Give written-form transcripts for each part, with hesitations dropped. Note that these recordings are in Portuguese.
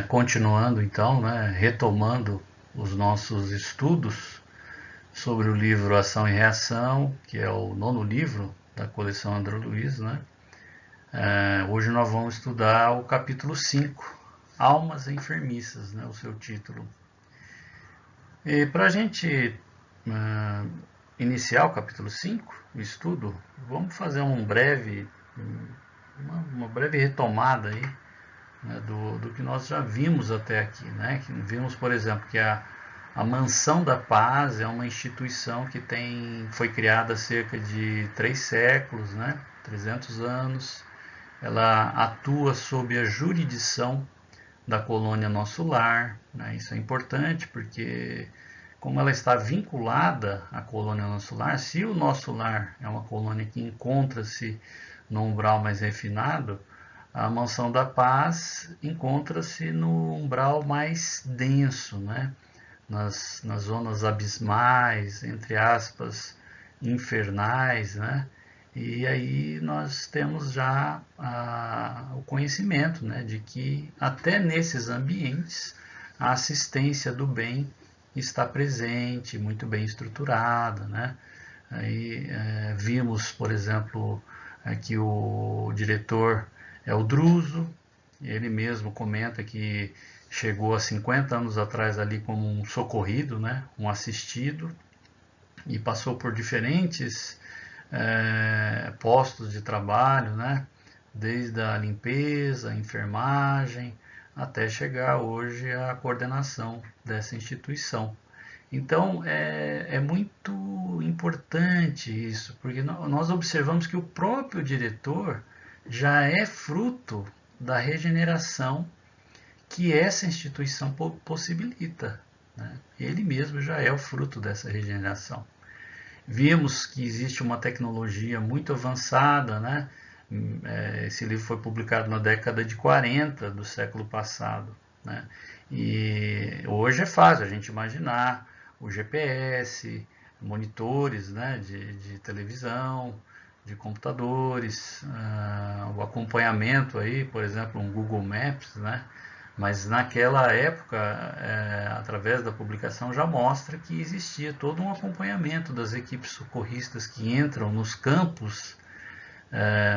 Continuando então, né, retomando os nossos estudos sobre o livro Ação e Reação, que é o 9º livro da coleção André Luiz, né? Hoje nós vamos estudar o capítulo 5, Almas Enfermiças, né, o seu título. E para a gente iniciar o capítulo 5, o estudo, vamos fazer uma breve retomada aí, né, do que nós já vimos até aqui, né? Que vimos, por exemplo, que a Mansão da Paz é uma instituição que foi criada há cerca de 3 séculos, né? 300 anos. Ela atua sob a jurisdição da colônia Nosso Lar, né? Isso é importante porque, como ela está vinculada à colônia Nosso Lar, se o Nosso Lar é uma colônia que encontra-se no umbral mais refinado, a Mansão da Paz encontra-se no umbral mais denso, né? nas zonas abismais, entre aspas, infernais, né? E aí nós temos já o conhecimento, né, de que até nesses ambientes a assistência do bem está presente, muito bem estruturada, né? Aí vimos, por exemplo, que o diretor é o Druso, ele mesmo comenta que chegou há 50 anos atrás ali como um socorrido, né, um assistido, e passou por diferentes postos de trabalho, né, desde a limpeza, a enfermagem, até chegar hoje à coordenação dessa instituição. Então é muito importante isso, porque nós observamos que o próprio diretor já é fruto da regeneração que essa instituição possibilita, né? Ele mesmo já é o fruto dessa regeneração. Vimos que existe uma tecnologia muito avançada, né? Esse livro foi publicado na década de 40 do século passado, né? E hoje é fácil a gente imaginar o GPS, monitores, né, de televisão, de computadores, o acompanhamento aí, por exemplo, um Google Maps, né? Mas naquela época, através da publicação, já mostra que existia todo um acompanhamento das equipes socorristas que entram nos campos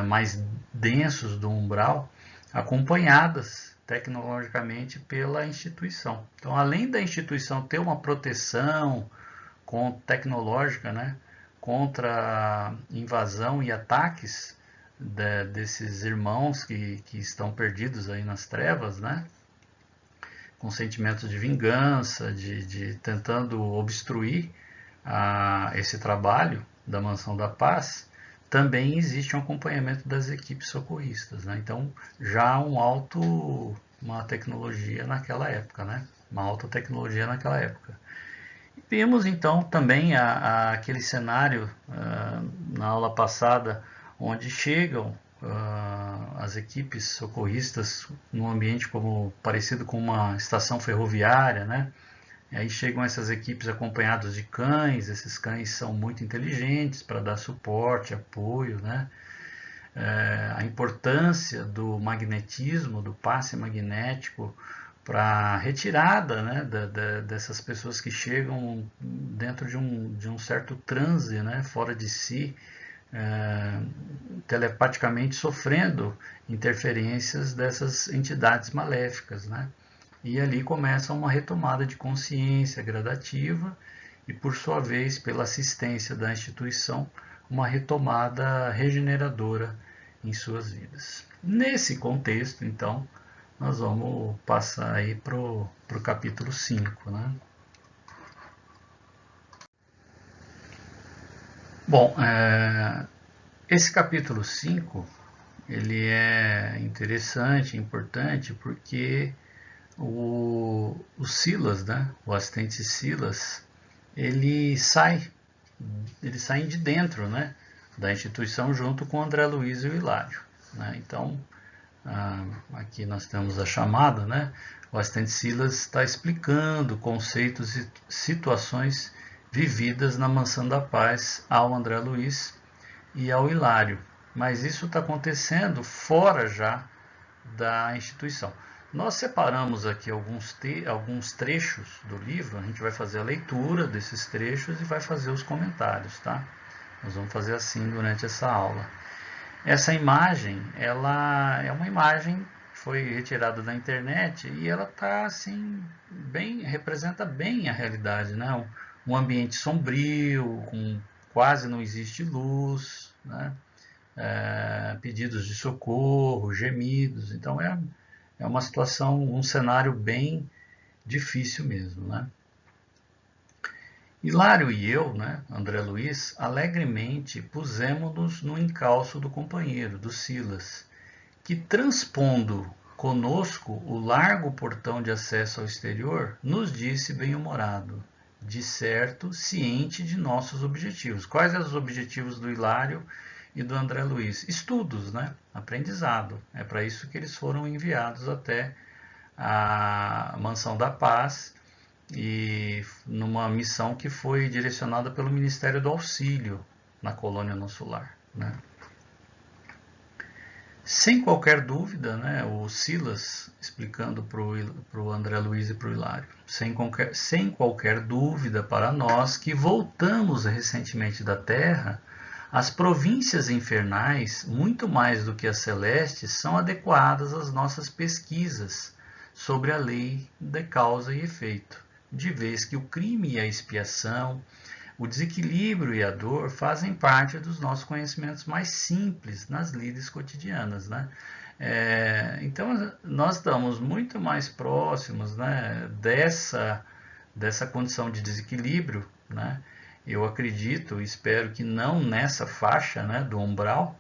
mais densos do umbral, acompanhadas tecnologicamente pela instituição. Então, além da instituição ter uma proteção tecnológica, né, contra invasão e ataques desses irmãos que estão perdidos aí nas trevas, né, com sentimentos de vingança, de tentando obstruir esse trabalho da Mansão da Paz, também existe um acompanhamento das equipes socorristas, né? Então já uma tecnologia naquela época, né? Uma alta tecnologia naquela época. Vimos então também aquele cenário na aula passada, onde chegam as equipes socorristas num ambiente parecido com uma estação ferroviária, né? E aí chegam essas equipes acompanhadas de cães, esses cães são muito inteligentes para dar suporte, apoio, né? A importância do magnetismo, do passe magnético para a retirada, né, dessas pessoas que chegam dentro de um certo transe, né, fora de si, telepaticamente sofrendo interferências dessas entidades maléficas, né? E ali começa uma retomada de consciência gradativa e, por sua vez, pela assistência da instituição, uma retomada regeneradora em suas vidas. Nesse contexto, então, nós vamos passar aí para o capítulo 5, né? Bom, esse capítulo 5, ele é interessante, importante, porque o Silas, né, o assistente Silas, eles saem de dentro, né, da instituição junto com o André Luiz e o Hilário, né? Então, aqui nós temos a chamada, né? O assistente Silas está explicando conceitos e situações vividas na Mansão da Paz ao André Luiz e ao Hilário. Mas isso está acontecendo fora já da instituição. Nós separamos aqui alguns trechos do livro, a gente vai fazer a leitura desses trechos e vai fazer os comentários, tá? Nós vamos fazer assim durante essa aula. Essa imagem, ela é uma imagem que foi retirada da internet e ela tá assim, representa bem a realidade, né? Um ambiente sombrio, com quase não existe luz, né? Pedidos de socorro, gemidos. Então é uma situação, um cenário bem difícil mesmo, né? Hilário e eu, né, André Luiz, alegremente pusemo-nos no encalço do companheiro, do Silas, que, transpondo conosco o largo portão de acesso ao exterior, nos disse bem-humorado, de certo, ciente de nossos objetivos. Quais eram os objetivos do Hilário e do André Luiz? Estudos, né? Aprendizado. É para isso que eles foram enviados até a Mansão da Paz e numa missão que foi direcionada pelo Ministério do Auxílio na colônia Nosso Lar, né? Sem qualquer dúvida, né, o Silas, explicando para o André Luiz e para o Hilário, sem qualquer dúvida para nós que voltamos recentemente da Terra, as províncias infernais, muito mais do que as celestes, são adequadas às nossas pesquisas sobre a lei de causa e efeito, de vez que o crime e a expiação, o desequilíbrio e a dor fazem parte dos nossos conhecimentos mais simples nas lides cotidianas, né? Então, nós estamos muito mais próximos, né, dessa condição de desequilíbrio, né? Eu acredito, espero que não nessa faixa, né, do umbral,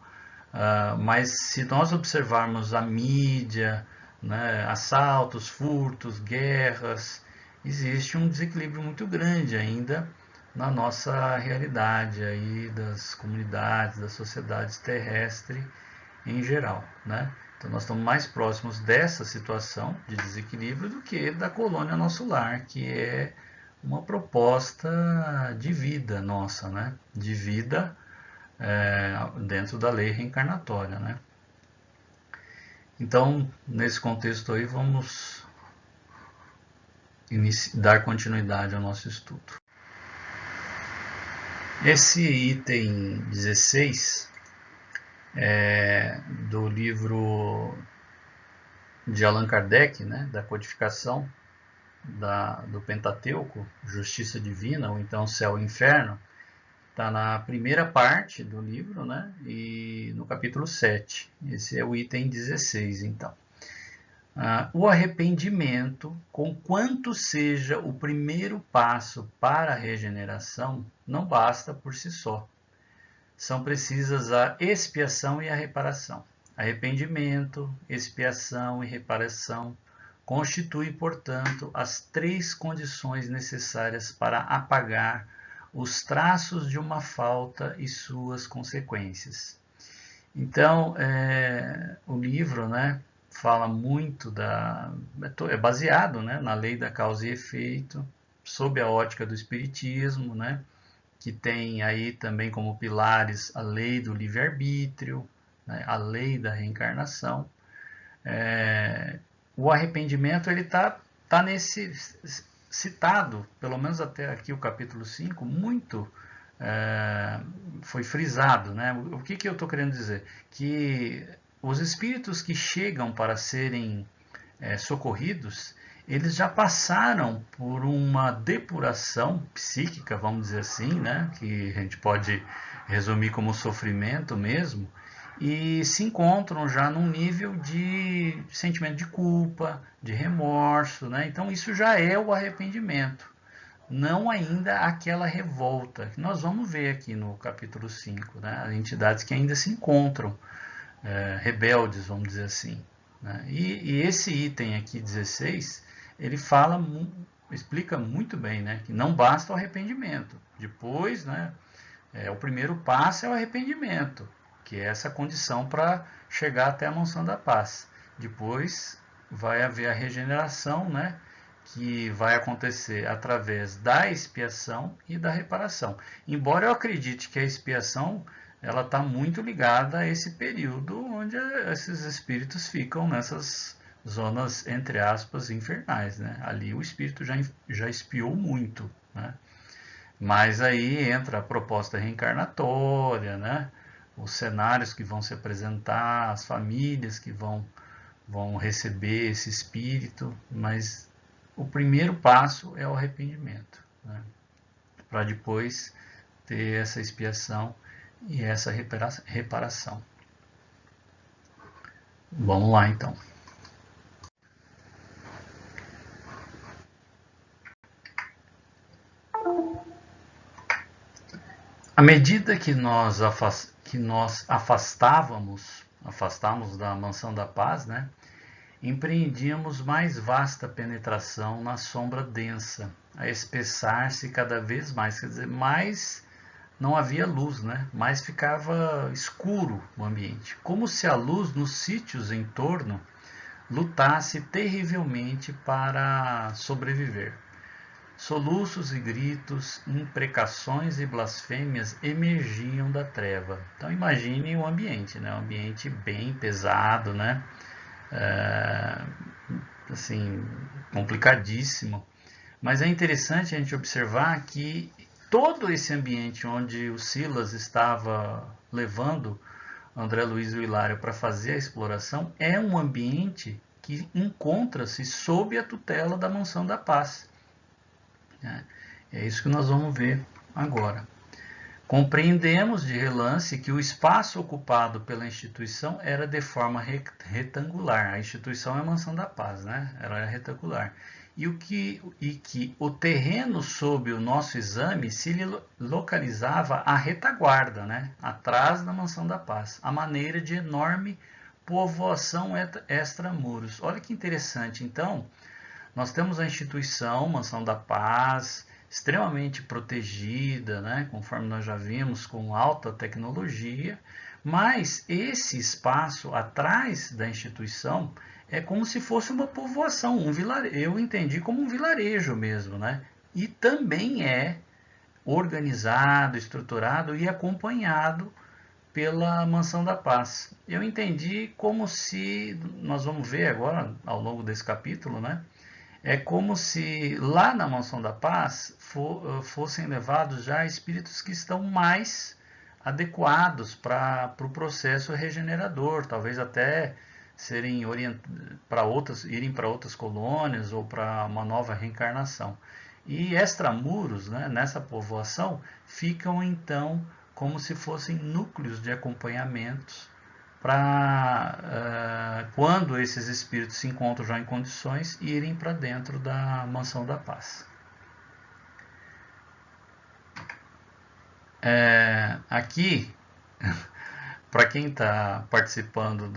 mas se nós observarmos a mídia, né, assaltos, furtos, guerras, existe um desequilíbrio muito grande ainda na nossa realidade aí das comunidades, das sociedades terrestres em geral, né? Então nós estamos mais próximos dessa situação de desequilíbrio do que da colônia Nosso Lar, que é uma proposta de vida nossa, né? De vida dentro da lei reencarnatória, né? Então, nesse contexto aí, vamos dar continuidade ao nosso estudo. Esse item 16 é do livro de Allan Kardec, né, da codificação do Pentateuco, Justiça Divina, ou então Céu e Inferno, está na primeira parte do livro, né, e no capítulo 7. Esse é o item 16, então. O arrependimento, conquanto seja o primeiro passo para a regeneração, não basta por si só. São precisas a expiação e a reparação. Arrependimento, expiação e reparação constituem, portanto, as três condições necessárias para apagar os traços de uma falta e suas consequências. Então, o livro, né, fala muito é baseado, né, na lei da causa e efeito, sob a ótica do espiritismo, né, que tem aí também como pilares a lei do livre-arbítrio, né, a lei da reencarnação. O arrependimento ele tá nesse citado, pelo menos até aqui o capítulo 5, muito foi frisado, né? O que eu estou querendo dizer? Que os espíritos que chegam para serem socorridos, eles já passaram por uma depuração psíquica, vamos dizer assim, né? Que a gente pode resumir como sofrimento mesmo, e se encontram já num nível de sentimento de culpa, de remorso, né? Então isso já é o arrependimento, não ainda aquela revolta, que nós vamos ver aqui no capítulo 5, né? As entidades que ainda se encontram rebeldes, vamos dizer assim, né? E esse item aqui, 16, ele explica muito bem, né? Que não basta o arrependimento. Depois, né, o primeiro passo é o arrependimento, que é essa condição para chegar até a mansão da paz. Depois vai haver a regeneração, né, que vai acontecer através da expiação e da reparação. Embora eu acredite que a expiação está muito ligada a esse período onde esses espíritos ficam zonas, entre aspas, infernais, né? Ali o espírito já espiou muito, né? Mas aí entra a proposta reencarnatória, né? Os cenários que vão se apresentar, as famílias que vão receber esse espírito, mas o primeiro passo é o arrependimento, né? Para depois ter essa expiação e essa reparação. Vamos lá então. À medida que nós afastávamos da mansão da paz, né, empreendíamos mais vasta penetração na sombra densa, a espessar-se cada vez mais, quer dizer, mais não havia luz, né? Mais ficava escuro o ambiente, como se a luz nos sítios em torno lutasse terrivelmente para sobreviver. Soluços e gritos, imprecações e blasfêmias emergiam da treva. Então imagine o ambiente, né? Um ambiente bem pesado, né? Assim, complicadíssimo. Mas é interessante a gente observar que todo esse ambiente onde o Silas estava levando André Luiz e o Hilário para fazer a exploração é um ambiente que encontra-se sob a tutela da Mansão da Paz. É isso que nós vamos ver agora. Compreendemos de relance que o espaço ocupado pela instituição era de forma retangular. A instituição é a Mansão da Paz, né? Ela era retangular. E que o terreno sob o nosso exame se localizava à retaguarda, né? Atrás da Mansão da Paz, à maneira de enorme povoação extramuros. Olha que interessante. Então, nós temos a instituição Mansão da Paz, extremamente protegida, né, conforme nós já vimos, com alta tecnologia, mas esse espaço atrás da instituição é como se fosse uma povoação, um vilarejo, eu entendi como um vilarejo mesmo, né? E também é organizado, estruturado e acompanhado pela Mansão da Paz. Eu entendi como se, nós vamos ver agora ao longo desse capítulo, né? É como se lá na Mansão da Paz fossem levados já espíritos que estão mais adequados para o processo regenerador, talvez até serem irem para outras colônias ou para uma nova reencarnação. E extramuros, né, nessa povoação, ficam então como se fossem núcleos de acompanhamentos para quando esses espíritos se encontram já em condições, irem para dentro da Mansão da Paz. Aqui, para quem está participando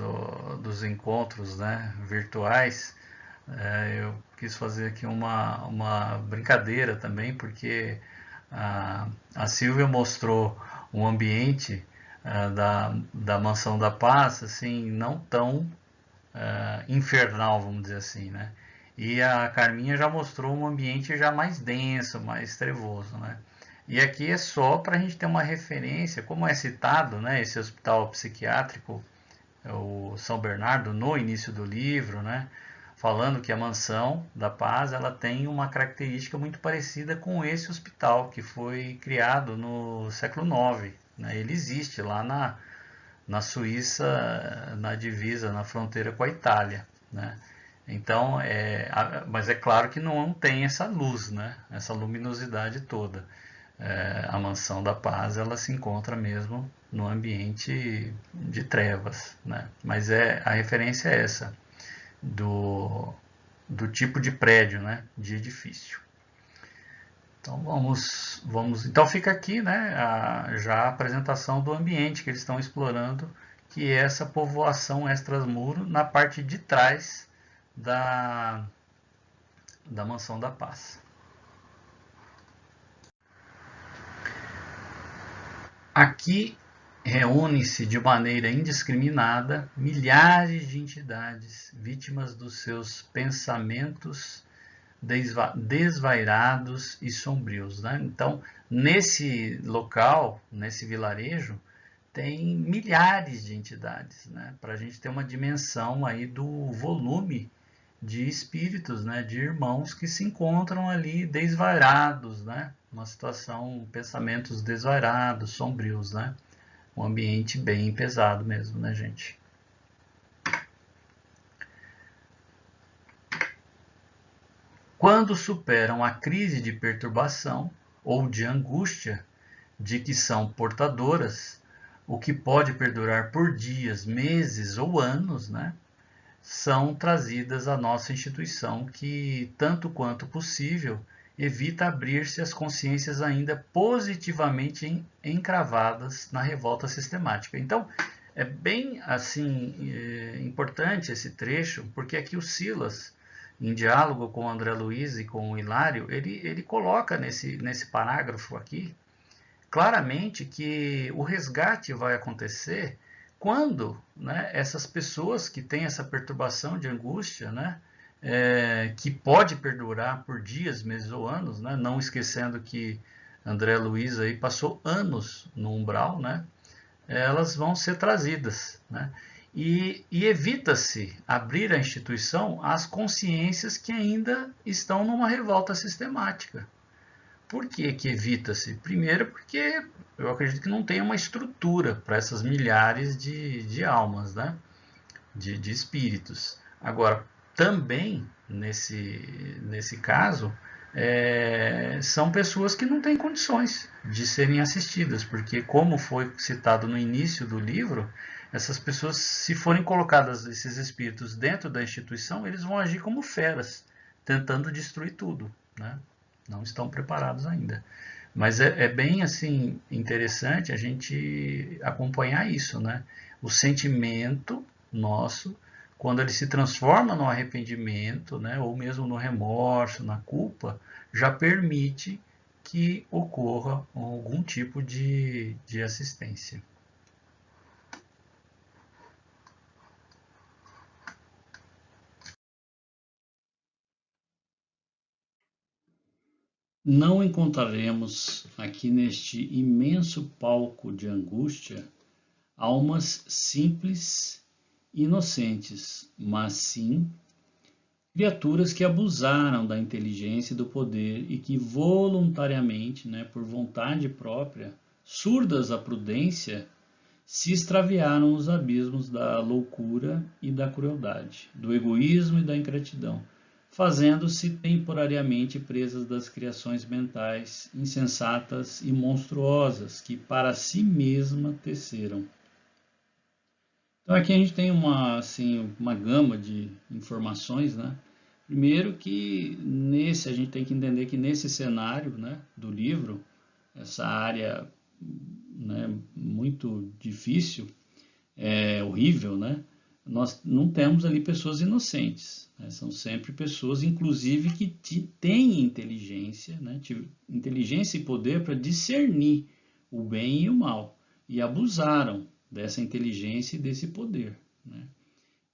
dos encontros, né, virtuais, eu quis fazer aqui uma brincadeira também, porque a Silvia mostrou um ambiente da Mansão da Paz, assim, não tão infernal, vamos dizer assim, né? E a Carminha já mostrou um ambiente já mais denso, mais trevoso, né? E aqui é só para a gente ter uma referência, como é citado, né, esse hospital psiquiátrico, o São Bernardo, no início do livro, né, falando que a Mansão da Paz ela tem uma característica muito parecida com esse hospital, que foi criado no século IX. Né? Ele existe lá na Suíça, na divisa, na fronteira com a Itália. Né? Então, mas é claro que não tem essa luz, né? Essa luminosidade toda. A Mansão da Paz ela se encontra mesmo no ambiente de trevas, né? Mas a referência é essa, do tipo de prédio, né? De edifício. Então então fica aqui, né, já a apresentação do ambiente que eles estão explorando, que é essa povoação extramuro na parte de trás da Mansão da Paz. Aqui reúnem-se de maneira indiscriminada milhares de entidades vítimas dos seus pensamentos desvairados e sombrios. Né? Então, nesse local, nesse vilarejo, tem milhares de entidades, né? Para a gente ter uma dimensão aí do volume de espíritos, né? De irmãos que se encontram ali desvairados, né? Uma situação, pensamentos desvairados, sombrios, né? Um ambiente bem pesado mesmo, né, gente? Quando superam a crise de perturbação ou de angústia de que são portadoras, o que pode perdurar por dias, meses ou anos, né, são trazidas à nossa instituição que, tanto quanto possível, evita abrir-se às consciências ainda positivamente encravadas na revolta sistemática. Então, é bem assim importante esse trecho, porque aqui o Silas, em diálogo com o André Luiz e com o Hilário, ele coloca nesse parágrafo aqui claramente que o resgate vai acontecer quando, né, essas pessoas que têm essa perturbação de angústia, né, que pode perdurar por dias, meses ou anos, né, não esquecendo que André Luiz aí passou anos no umbral, né, elas vão ser trazidas, né, e evita-se abrir a instituição às consciências que ainda estão numa revolta sistemática. Por que evita-se? Primeiro, porque eu acredito que não tem uma estrutura para essas milhares de almas, né? de espíritos. Agora, também nesse caso, são pessoas que não têm condições de serem assistidas, porque, como foi citado no início do livro, essas pessoas, se forem colocadas, esses espíritos, dentro da instituição, eles vão agir como feras, tentando destruir tudo, né? Não estão preparados ainda. Mas é bem assim interessante a gente acompanhar isso, né? O sentimento nosso, quando ele se transforma no arrependimento, né, ou mesmo no remorso, na culpa, já permite que ocorra algum tipo de assistência. Não encontraremos aqui neste imenso palco de angústia almas simples e inocentes, mas sim criaturas que abusaram da inteligência e do poder e que voluntariamente, né, por vontade própria, surdas à prudência, se extraviaram nos abismos da loucura e da crueldade, do egoísmo e da ingratidão, fazendo-se temporariamente presas das criações mentais insensatas e monstruosas que para si mesma teceram. Então aqui a gente tem uma gama de informações, né? Primeiro que a gente tem que entender que nesse cenário, né, do livro, essa área, né, muito difícil, horrível, né? Nós não temos ali pessoas inocentes, né? São sempre pessoas, inclusive, que têm inteligência, né? Inteligência e poder para discernir o bem e o mal, e abusaram dessa inteligência e desse poder, né?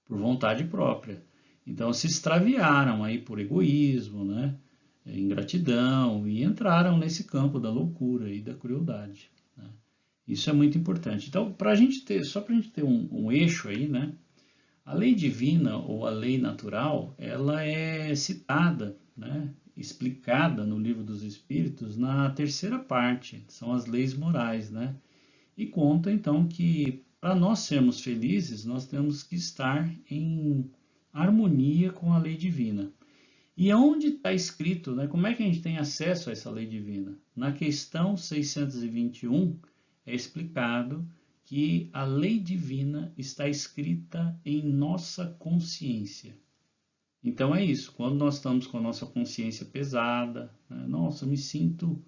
Por vontade própria. Então se extraviaram aí por egoísmo, né? Ingratidão, e entraram nesse campo da loucura e da crueldade, né? Isso é muito importante. Então, só para a gente ter um eixo aí, né? A lei divina ou a lei natural, ela é citada, né? Explicada no Livro dos Espíritos na terceira parte, são as leis morais, né? E conta então que para nós sermos felizes, nós temos que estar em harmonia com a lei divina. E onde está escrito, né? Como é que a gente tem acesso a essa lei divina? Na questão 621 é explicado que a lei divina está escrita em nossa consciência. Então é isso, quando nós estamos com a nossa consciência pesada, né? Nossa, eu me sinto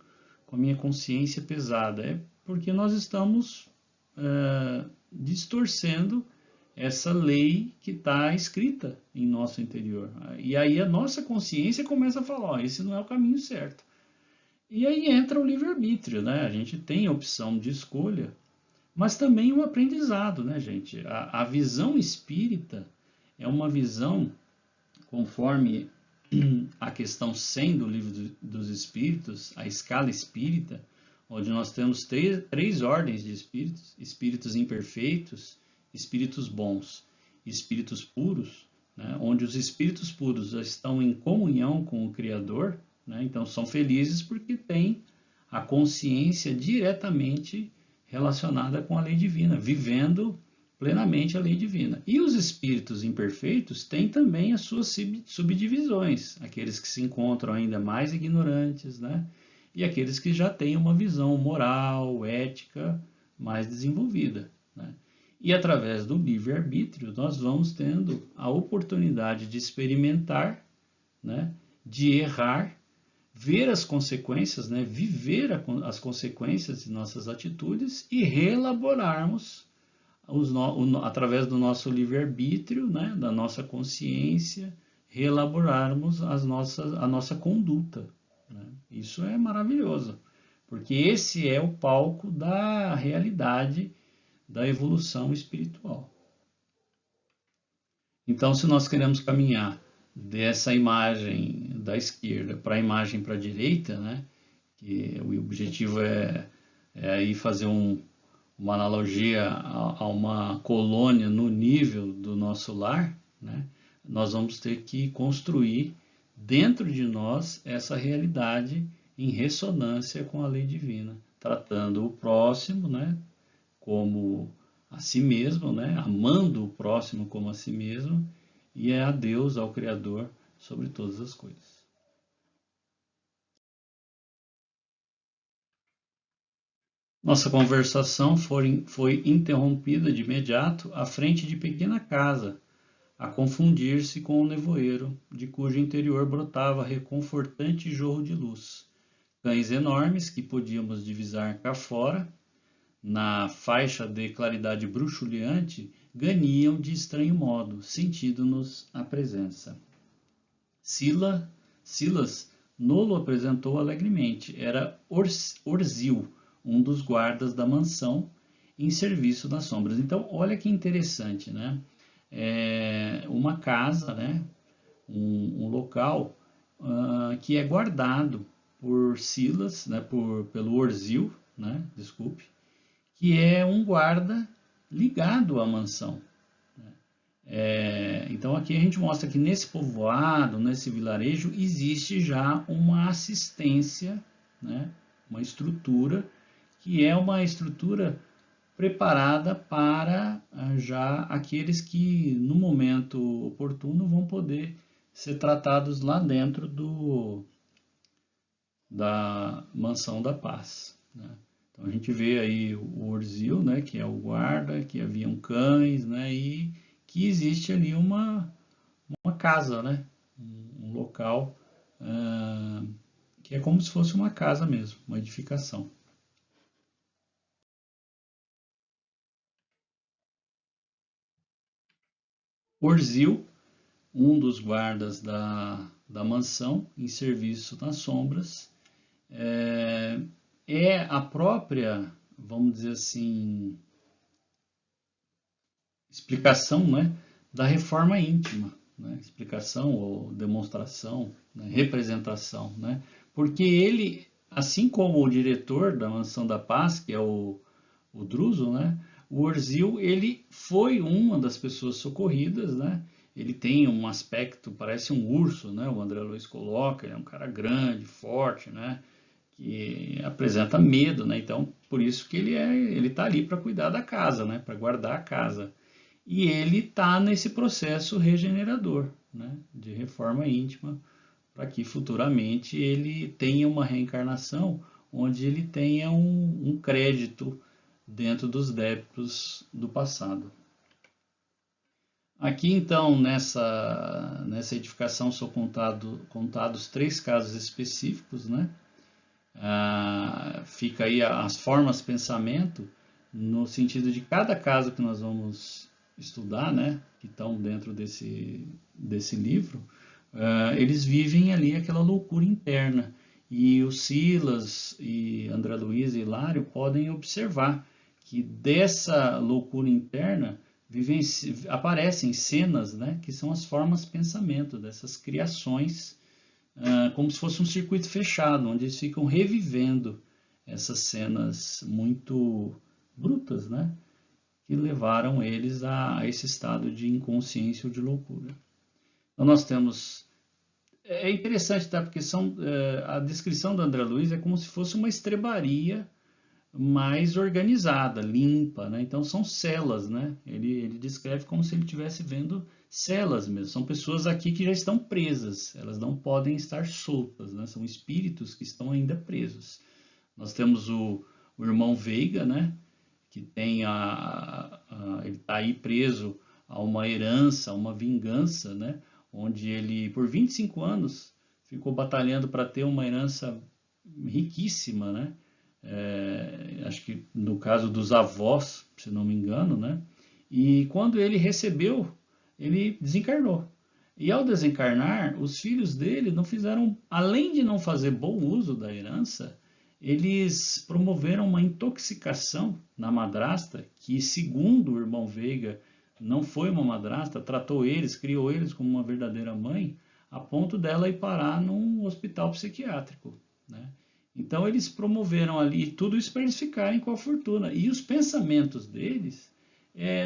com a minha consciência pesada, é porque nós estamos distorcendo essa lei que está escrita em nosso interior. E aí a nossa consciência começa a falar, ó, esse não é o caminho certo. E aí entra o livre-arbítrio, né? A gente tem a opção de escolha, mas também o aprendizado, né, gente? A visão espírita é uma visão, conforme a questão 100 do Livro dos Espíritos, a escala espírita, onde nós temos três ordens de espíritos: espíritos imperfeitos, espíritos bons e espíritos puros, né? Onde os espíritos puros já estão em comunhão com o Criador, né? Então são felizes porque têm a consciência diretamente relacionada com a lei divina, vivendo plenamente a lei divina. E os espíritos imperfeitos têm também as suas subdivisões, aqueles que se encontram ainda mais ignorantes, né? E aqueles que já têm uma visão moral, ética mais desenvolvida, né? E através do livre-arbítrio nós vamos tendo a oportunidade de experimentar, né? De errar, ver as consequências, né? Viver as consequências de nossas atitudes e reelaborarmos através do nosso livre-arbítrio, né? Da nossa consciência, reelaborarmos a nossa conduta, né? Isso é maravilhoso, porque esse é o palco da realidade da evolução espiritual. Então, se nós queremos caminhar dessa imagem da esquerda para a imagem para a direita, né, que o objetivo é aí fazer uma analogia a uma colônia no nível do nosso lar, né, nós vamos ter que construir dentro de nós essa realidade em ressonância com a lei divina, tratando o próximo, né, como a si mesmo, né, amando o próximo como a si mesmo, e é a Deus, ao Criador, sobre todas as coisas. Nossa conversação foi interrompida de imediato à frente de pequena casa, a confundir-se com o nevoeiro, de cujo interior brotava reconfortante jorro de luz. Cães enormes que podíamos divisar cá fora, na faixa de claridade bruxuleante, ganiam de estranho modo, sentindo-nos a presença. Silas nolo apresentou alegremente. Era Orzil, um dos guardas da mansão, em serviço das sombras. Então, olha que interessante, né? Uma casa, né? Um local que é guardado por Silas, né? Pelo Orzil, né? Desculpe, que é um guarda ligado à mansão. Então aqui a gente mostra que nesse povoado, nesse vilarejo, existe já uma assistência, né? Uma estrutura que é uma estrutura preparada para já aqueles que no momento oportuno vão poder ser tratados lá dentro da Mansão da Paz, né? Então a gente vê aí o Orzil, né, que é o guarda, que haviam cães, né, e que existe ali uma casa, né, um local que é como se fosse uma casa mesmo, uma edificação. Orzil, um dos guardas da mansão, em serviço nas sombras, é a própria, vamos dizer assim, explicação, né, da reforma íntima, né, explicação ou demonstração, né, representação, né, porque ele, assim como o diretor da Mansão da Paz, que é o Druso, né, o Orzil, ele foi uma das pessoas socorridas, né, ele tem um aspecto, parece um urso, né, o André Luiz coloca, ele é um cara grande, forte, né, que apresenta medo, né, então por isso que ele está ali para cuidar da casa, né, para guardar a casa. E ele está nesse processo regenerador, né, de reforma íntima, para que futuramente ele tenha uma reencarnação onde ele tenha um crédito dentro dos débitos do passado. Aqui então, nessa edificação, são contados 3 casos específicos, né? Fica aí as formas de pensamento, no sentido de cada caso que nós vamos estudar, né, que estão dentro desse livro, eles vivem ali aquela loucura interna. E o Silas e André Luiz e Hilário podem observar que dessa loucura interna aparecem cenas, né, que são as formas de pensamento dessas criações, como se fosse um circuito fechado, onde eles ficam revivendo essas cenas muito brutas, né? Que levaram eles a esse estado de inconsciência ou de loucura. Então nós temos... É interessante, tá? Porque a descrição do André Luiz é como se fosse uma estrebaria mais organizada, limpa, né? Então são celas, né? Ele descreve como se ele estivesse vendo celas mesmo. São pessoas aqui que já estão presas, elas não podem estar soltas, né? São espíritos que estão ainda presos. Nós temos o irmão Veiga, né? Que tem ele está aí preso a uma herança, a uma vingança, né? Onde ele, por 25 anos, ficou batalhando para ter uma herança riquíssima, né? Acho que no caso dos avós, se não me engano, né? E quando ele recebeu, ele desencarnou. E ao desencarnar, os filhos dele não fizeram, além de não fazer bom uso da herança, eles promoveram uma intoxicação na madrasta, que segundo o irmão Veiga, não foi uma madrasta, tratou eles, criou eles como uma verdadeira mãe, a ponto dela ir parar num hospital psiquiátrico, né? Então eles promoveram ali tudo isso para eles ficarem com a fortuna. E os pensamentos deles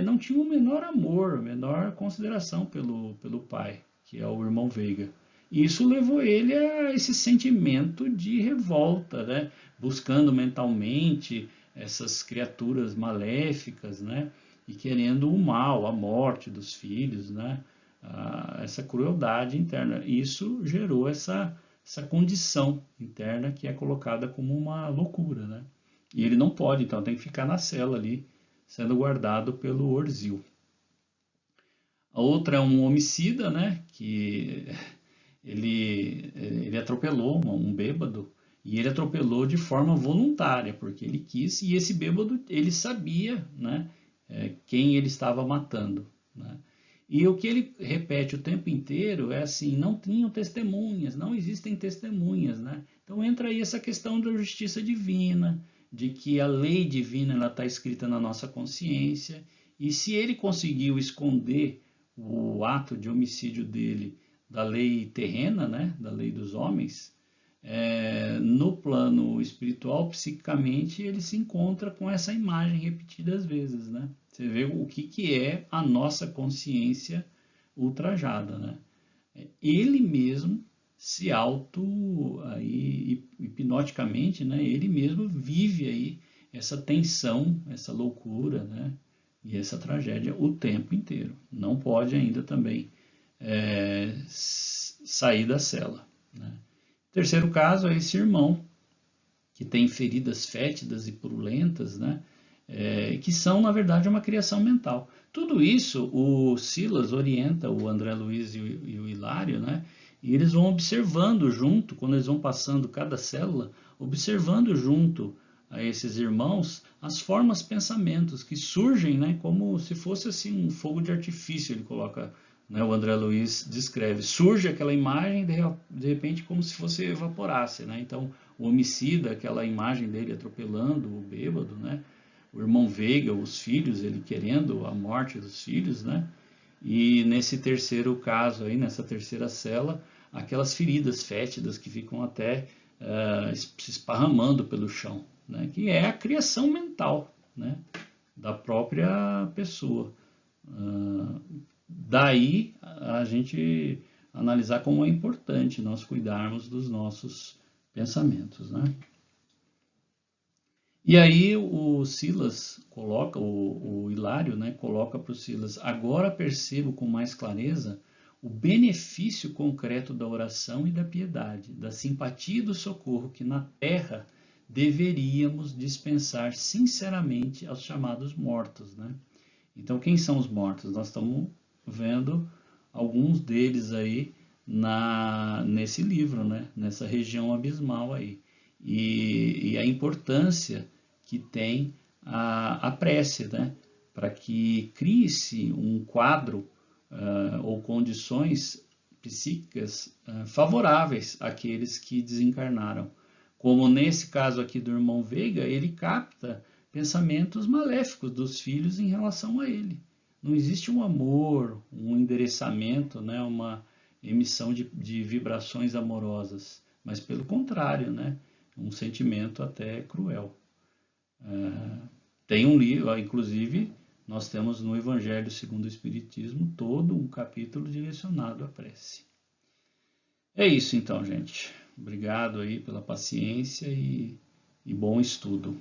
não tinham o menor amor, a menor consideração pelo pai, que é o irmão Veiga. E isso levou ele a esse sentimento de revolta, né? Buscando mentalmente essas criaturas maléficas, né? E querendo o mal, a morte dos filhos, né? Essa crueldade interna. Isso gerou essa condição interna que é colocada como uma loucura, né? E ele não pode, então tem que ficar na cela ali, sendo guardado pelo Orzil. A outra é um homicida, né? Que ele atropelou um bêbado, e ele atropelou de forma voluntária, porque ele quis, e esse bêbado, ele sabia, né? Quem ele estava matando, né? E o que ele repete o tempo inteiro é assim: não tinham testemunhas, não existem testemunhas, né? Então entra aí essa questão da justiça divina, de que a lei divina está escrita na nossa consciência, e se ele conseguiu esconder o ato de homicídio dele da lei terrena, né, da lei dos homens, no plano espiritual, psiquicamente, ele se encontra com essa imagem repetidas vezes, né? Você vê o que é a nossa consciência ultrajada, né? Ele mesmo se aí, hipnoticamente, né? Ele mesmo vive aí essa tensão, essa loucura, né? E essa tragédia o tempo inteiro. Não pode ainda também sair da cela, né? Terceiro caso é esse irmão, que tem feridas fétidas e purulentas, né? Que são, na verdade, uma criação mental. Tudo isso o Silas orienta o André Luiz e o Hilário, né? E eles vão observando junto, quando eles vão passando cada célula, observando junto a esses irmãos as formas, pensamentos que surgem, né? Como se fosse assim um fogo de artifício, ele coloca, né, o André Luiz descreve, surge aquela imagem de repente como se fosse evaporasse, né? Então o homicida, aquela imagem dele atropelando o bêbado, né? O irmão Veiga, os filhos, ele querendo a morte dos filhos, né? E nesse terceiro caso aí, nessa terceira cela, aquelas feridas fétidas que ficam até se esparramando pelo chão, né? Que é a criação mental, né? Da própria pessoa. Daí a gente analisar como é importante nós cuidarmos dos nossos pensamentos, né? E aí o Silas coloca, o Hilário, né, coloca para o Silas: agora percebo com mais clareza o benefício concreto da oração e da piedade, da simpatia e do socorro que na terra deveríamos dispensar sinceramente aos chamados mortos, né? Então, quem são os mortos? Nós estamos vendo alguns deles aí nesse livro, né? Nessa região abismal aí. E a importância que tem a prece, né? Para que crie-se um quadro ou condições psíquicas favoráveis àqueles que desencarnaram. Como nesse caso aqui do irmão Veiga, ele capta pensamentos maléficos dos filhos em relação a ele. Não existe um amor, um endereçamento, né, uma emissão de vibrações amorosas, mas pelo contrário, né, um sentimento até cruel. Tem um livro, inclusive, nós temos no Evangelho segundo o Espiritismo todo um capítulo direcionado à prece. É isso então, gente. Obrigado aí pela paciência e bom estudo.